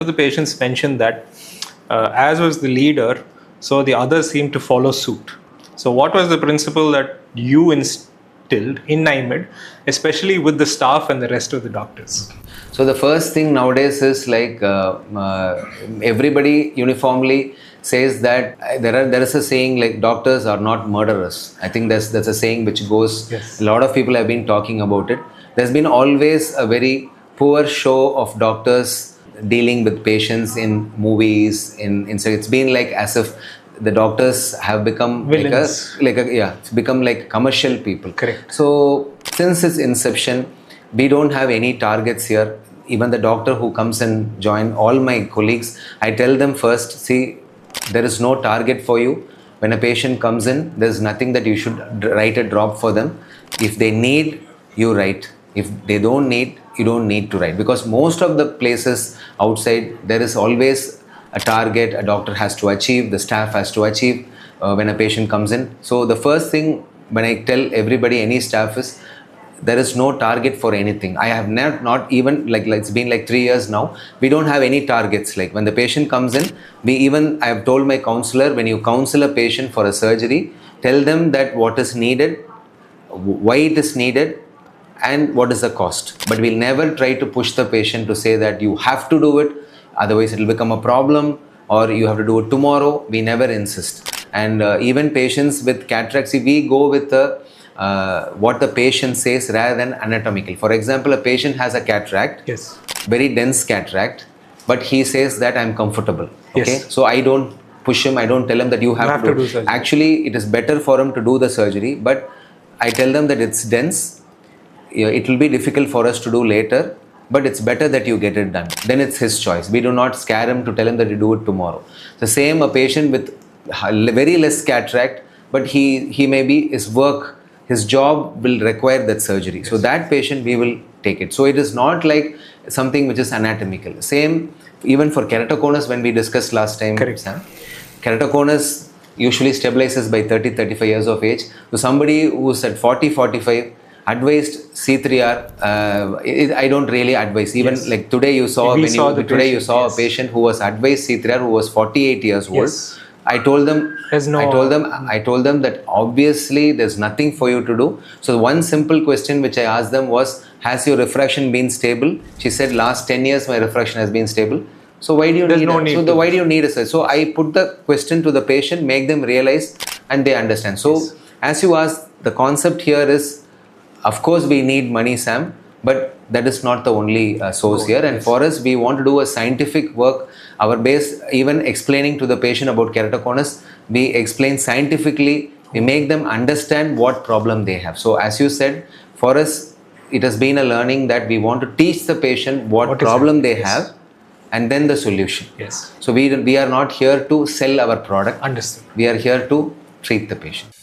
The patients mentioned that as was the leader, so the others seemed to follow suit. So what was the principle that you instilled in Eyemed, especially with the staff and the rest of the doctors? So the first thing nowadays is like everybody uniformly says that there is a saying like doctors are not murderers. I think that's a saying which goes. Yes. A lot of people have been talking about it. There's been always a very poor show of doctors dealing with patients in movies. So it's been like as if the doctors have become villains. It's become like commercial people. Correct. So since its inception, we don't have any targets here. Even the doctor who comes and join, all my colleagues, I tell them first, see, there is no target for you. When a patient comes in, there's nothing that you should write a drop for them. If they need, you write. If they don't need, you don't need to write. Because most of the places outside, there is always a target a doctor has to achieve, the staff has to achieve when a patient comes in. So the first thing when I tell everybody, any staff, is there is no target for anything. I have not even like it's been like 3 years now. We don't have any targets. Like when the patient comes in, I have told my counselor, when you counsel a patient for a surgery, tell them that what is needed, why it is needed, and what is the cost. But we'll never try to push the patient to say that you have to do it, otherwise it will become a problem, or you have to do it tomorrow. We never insist. And even patients with cataracts, we go with what the patient says rather than anatomical. For example, a patient has a cataract, yes, very dense cataract, but he says that I'm comfortable. Okay, yes. So I don't push him. I don't tell him that you have to do surgery. Actually, it is better for him to do the surgery, but I tell them that it's dense. It will be difficult for us to do later, but it's better that you get it done. Then it's his choice. We do not scare him to tell him that you do it tomorrow. The same, a patient with very less cataract, but he may be his job will require that surgery. Yes. So that patient, we will take it. So it is not like something which is anatomical. Same even for keratoconus, when we discussed last time. Correct. Keratoconus usually stabilizes by 30-35 years of age. So somebody who's at 40-45, advised C3R, I don't really advise. Even yes. Like today you saw, you saw yes. a patient who was advised C3R who was 48 years old. Yes. I told them that obviously there's nothing for you to do. So one simple question which I asked them was, has your refraction been stable? She said, last 10 years my refraction has been stable. So why do you why do you need a surgery? So I put the question to the patient, make them realize, and they understand. So yes. As you asked, the concept here is, of course we need money, Sam, but that is not the only source here. And yes. For us, we want to do a scientific work. Our base, even explaining to the patient about keratoconus, we explain scientifically, we make them understand what problem they have. So as you said, for us, it has been a learning that we want to teach the patient what problem they yes. have, and then the solution. Yes. So we are not here to sell our product. Understood. We are here to treat the patient.